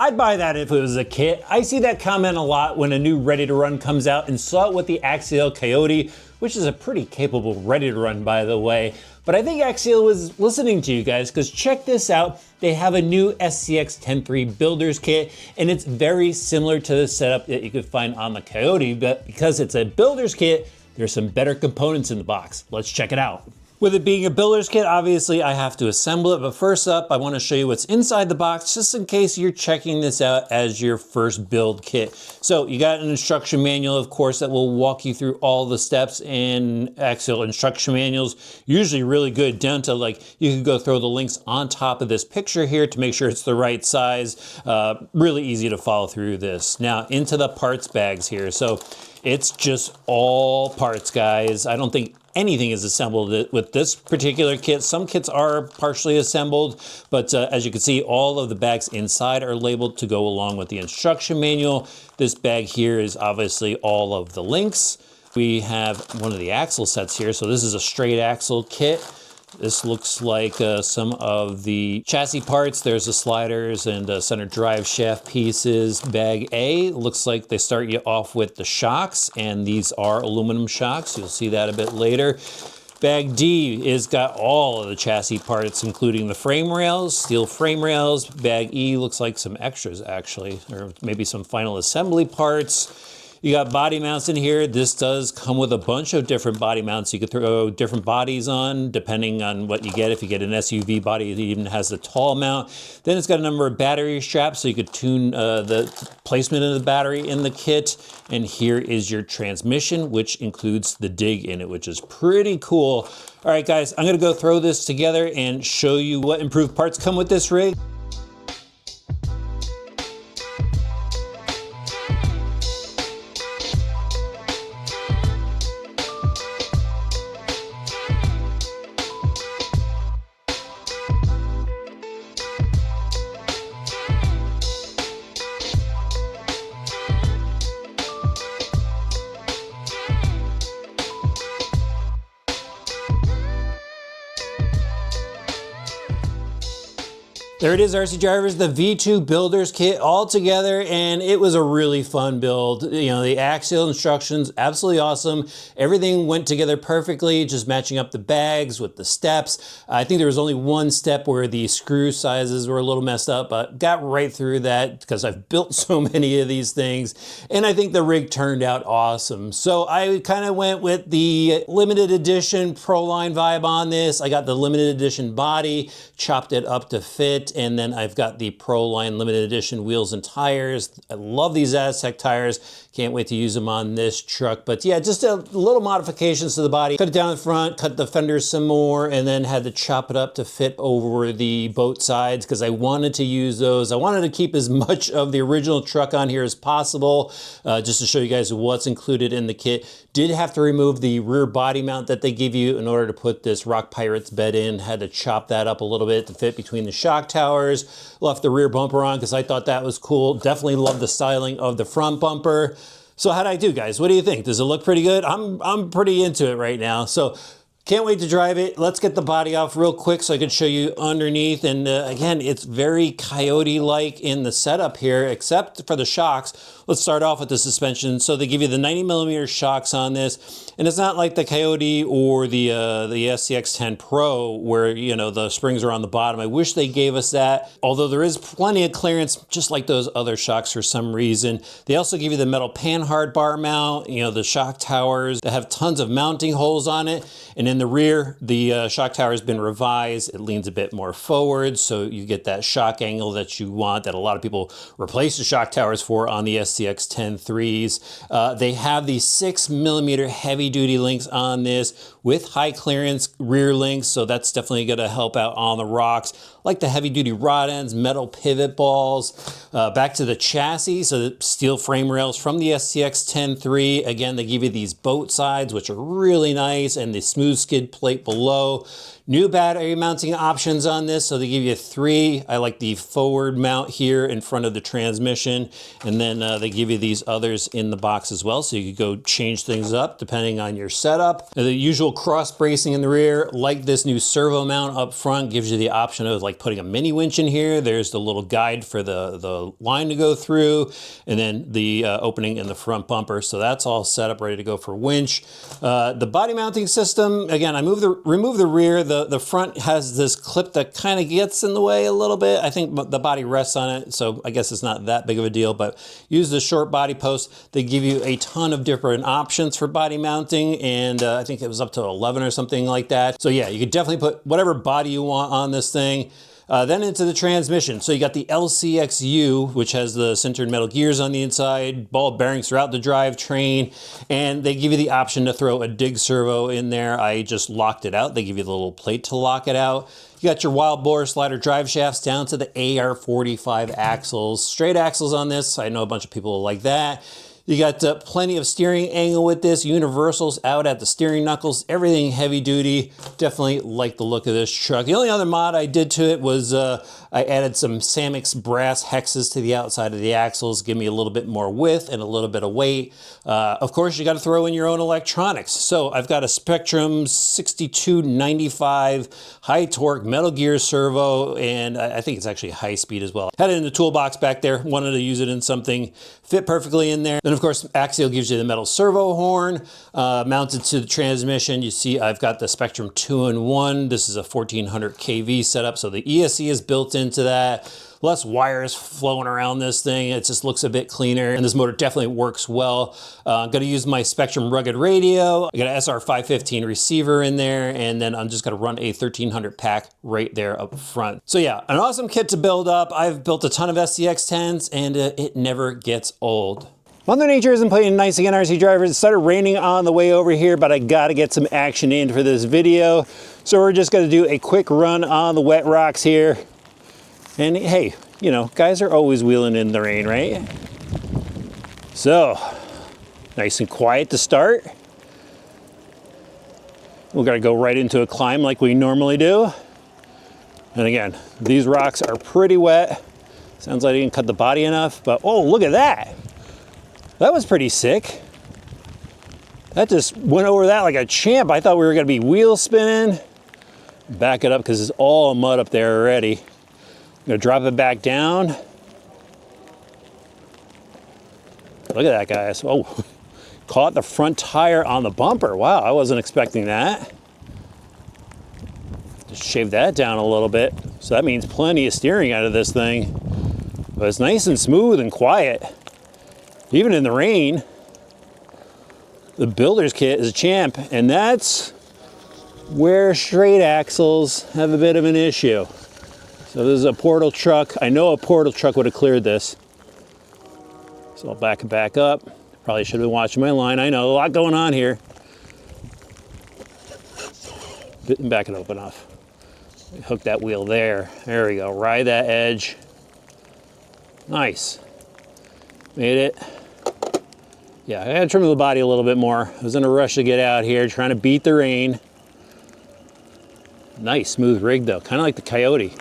I'd buy that if it was a kit. I see that comment a lot when a new ready to run comes out, and saw it with the Axial Coyote, which is a pretty capable ready to run, by the way. But I think Axial was listening to you guys, because check this out. They have a new SCX10III builder's kit, and it's very similar to the setup that you could find on the Coyote, but because it's a builder's kit, there's some better components in the box. Let's check it out. With it being a builder's kit, obviously I have to assemble it, but first up, I want to show you what's inside the box, just in case you're checking this out as your first build kit. So you got an instruction manual, of course, that will walk you through all the steps, and Axial instruction manuals, usually really good, down to like, you can go throw the links on top of this picture here to make sure it's the right size. Really easy to follow through this. Now into the parts bags here. So it's just all parts, guys. I don't think anything is assembled with this particular kit. Some kits are partially assembled, but as you can see, all of the bags inside are labeled to go along with the instruction manual. This bag here is obviously all of the links. We have one of the axle sets here. So this is a straight axle kit. This looks like some of the chassis parts. There's the sliders and center drive shaft pieces. Bag A looks like they start you off with the shocks, and these are aluminum shocks. You'll see that a bit later. Bag D is got all of the chassis parts, including the frame rails, steel frame rails. Bag E looks like some extras, actually, or maybe some final assembly parts. You got body mounts in here. This does come with a bunch of different body mounts. You could throw different bodies on depending on what you get. If you get an SUV body, it even has a tall mount. Then it's got a number of battery straps, so you could tune the placement of the battery in the kit. And here is your transmission, which includes the dig in it, which is pretty cool. All right, guys, I'm gonna go throw this together and show you what improved parts come with this rig. There it is, RC drivers, the V2 builder's kit all together, and it was a really fun build. You know, the Axial instructions, absolutely awesome. Everything went together perfectly, just matching up the bags with the steps. I think there was only one step where the screw sizes were a little messed up, but got right through that because I've built so many of these things, and I think the rig turned out awesome. So I kind of went with the limited edition Pro Line vibe on this. I got the limited edition body, chopped it up to fit, and then I've got the Pro Line limited edition wheels and tires. I love these Aztec tires. Can't wait to use them on this truck. But yeah, just a little modifications to the body. Cut it down the front, cut the fenders some more, and then had to chop it up to fit over the boat sides because I wanted to use those. I wanted to keep as much of the original truck on here as possible, just to show you guys what's included in the kit. Did have to remove the rear body mount that they give you in order to put this Rock Pirates bed in. Had to chop that up a little bit to fit between the shock towers. Left the rear bumper on because I thought that was cool. Definitely love the styling of the front bumper. So how'd I do, guys? What do you think? Does it look pretty good? I'm pretty into it right now. So can't wait to drive it. Let's get the body off real quick so I can show you underneath. And again, it's very Coyote-like in the setup here, except for the shocks. Let's start off with the suspension. So they give you the 90mm shocks on this, and it's not like the Coyote or the SCX10 Pro where, you know, the springs are on the bottom. I wish they gave us that, although there is plenty of clearance, just like those other shocks for some reason. They also give you the metal panhard bar mount, you know, the shock towers that have tons of mounting holes on it. And in the rear, the shock tower has been revised. It leans a bit more forward, so you get that shock angle that you want, that a lot of people replace the shock towers for on the SCX10IIIs. They have the 6mm heavy-duty links on this with high clearance rear links, so that's definitely going to help out on the rocks. Like the heavy-duty rod ends, metal pivot balls. Back to the chassis, so the steel frame rails from the SCX10III. Again, they give you these boat sides, which are really nice, and the smooth skid plate below. New battery mounting options on this. So they give you 3. I like the forward mount here in front of the transmission. And then they give you these others in the box as well. So you could go change things up depending on your setup. And the usual cross bracing in the rear, like this new servo mount up front, gives you the option of like putting a mini winch in here. There's the little guide for the line to go through, and then the opening in the front bumper. So that's all set up, ready to go for winch. The body mounting system, again, I remove the rear. The front has this clip that kind of gets in the way a little bit. I think the body rests on it, so I guess it's not that big of a deal, but use the short body post. They give you a ton of different options for body mounting, and I think it was up to 11 or something like that. So yeah, you could definitely put whatever body you want on this thing. Then into the transmission. So you got the LCXU, which has the sintered metal gears on the inside, ball bearings throughout the drivetrain, and they give you the option to throw a dig servo in there. I just locked it out. They give you the little plate to lock it out. You got your wild boar slider drive shafts down to the AR45 axles. Straight axles on this. I know a bunch of people will like that. You got plenty of steering angle with this, universals out at the steering knuckles, everything heavy duty. Definitely like the look of this truck. The only other mod I did to it was I added some Samix brass hexes to the outside of the axles, give me a little bit more width and a little bit of weight. Of course, you got to throw in your own electronics. So I've got a Spectrum 6295 high torque metal gear servo, and I think it's actually high speed as well. Had it in the toolbox back there, wanted to use it in something, fit perfectly in there. Then of course, Axial gives you the metal servo horn mounted to the transmission. You see I've got the Spectrum 2-in-1. This is a 1400 kV setup, so the ESC is built into that. Less wires flowing around this thing. It just looks a bit cleaner, and this motor definitely works well. I'm gonna use my Spectrum rugged radio. I got an SR515 receiver in there, and then I'm just gonna run a 1300 pack right there up front. So yeah, an awesome kit to build up. I've built a ton of SCX10s, and it never gets old. Mother Nature isn't playing nice again, RC drivers. It started raining on the way over here, but I gotta get some action in for this video. So we're just gonna do a quick run on the wet rocks here. And hey, you know, guys are always wheeling in the rain, right? So, nice and quiet to start. We're gonna go right into a climb like we normally do. And again, these rocks are pretty wet. Sounds like I didn't cut the body enough, but oh, look at that. That was pretty sick. That just went over that like a champ. I thought we were gonna be wheel spinning. Back it up because it's all mud up there already. I'm gonna drop it back down. Look at that, guys. Oh, caught the front tire on the bumper. Wow, I wasn't expecting that. Just shave that down a little bit. So that means plenty of steering out of this thing. But it's nice and smooth and quiet. Even in the rain, the builder's kit is a champ, and that's where straight axles have a bit of an issue. So this is a portal truck. I know a portal truck would have cleared this. So I'll back it back up. Probably should have been watching my line. I know, a lot going on here. Didn't back it up enough. Hook that wheel there. There we go, ride that edge. Nice. Made it. Yeah, I gotta trim the body a little bit more. I was in a rush to get out here, trying to beat the rain. Nice, smooth rig though, kind of like the Coyote.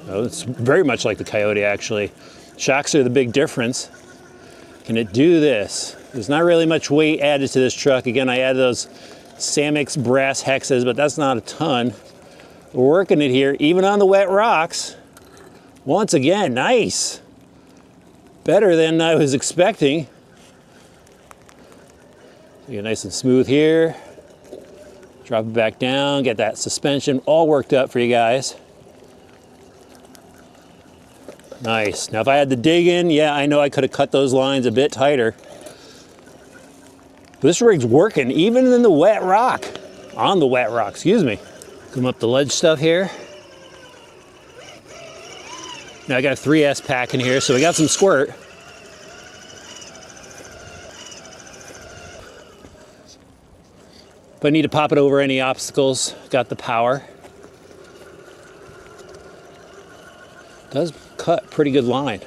Oh, it's very much like the Coyote, actually. Shocks are the big difference. Can it do this? There's not really much weight added to this truck. Again, I added those Samix brass hexes, but that's not a ton. We're working it here, even on the wet rocks. Once again, nice. Better than I was expecting. Get nice and smooth here. Drop it back down, get that suspension all worked up for you guys. Nice. Now if I had the dig in, yeah, I know I could have cut those lines a bit tighter. But this rig's working, even in the wet rock. On the wet rock, excuse me. Come up the ledge stuff here. Now I got a 3S pack in here, so we got some squirt. But I need to pop it over any obstacles. Got the power. Does cut pretty good line.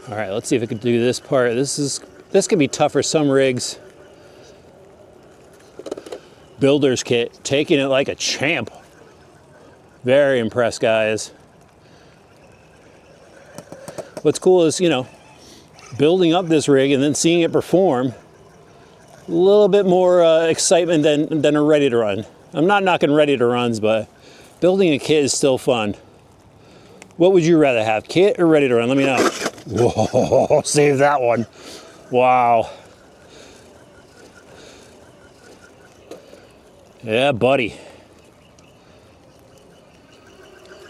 All right, let's see if I can do this part. This could be tough for some rigs. builder's kit, taking it like a champ. Very impressed, guys. What's cool is, you know, building up this rig and then seeing it perform, a little bit more excitement than a ready to run. I'm not knocking ready to runs, but building a kit is still fun. What would you rather have, kit or ready to run? Let me know. Whoa, save that one. Wow. Yeah, buddy.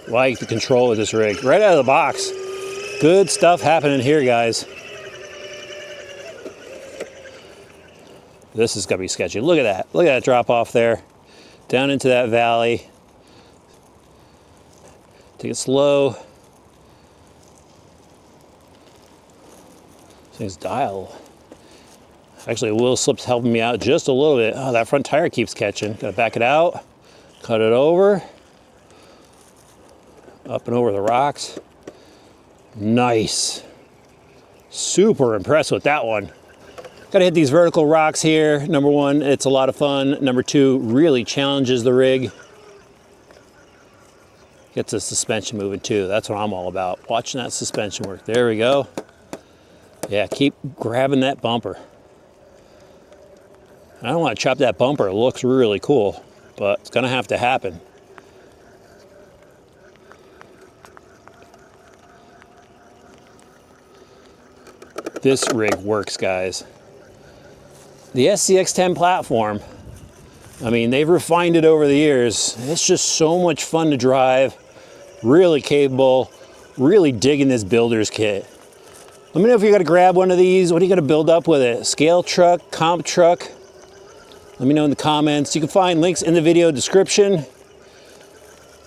Like the control of this rig. Right out of the box. Good stuff happening here, guys. This is gonna be sketchy. Look at that. Look at that drop off there. Down into that valley. Take it slow. This thing's dial. Actually, a wheel slip's helping me out just a little bit. Oh, that front tire keeps catching. Gotta back it out, cut it over, up and over the rocks. Nice. Super impressed with that one. Gotta hit these vertical rocks here. Number one, it's a lot of fun. Number two, really challenges the rig. Gets the suspension moving too. That's what I'm all about. Watching that suspension work. There we go. Yeah, keep grabbing that bumper. I don't want to chop that bumper. It looks really cool, but it's gonna have to happen. This rig works, guys. The SCX10 platform, I mean, they've refined it over the years. It's just so much fun to drive, really capable, really digging this builder's kit. Let me know if you gotta grab one of these. What are you gonna build up with it? Scale truck, comp truck? Let me know in the comments. You can find links in the video description.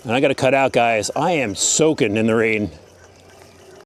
And I gotta cut out, guys. I am soaking in the rain.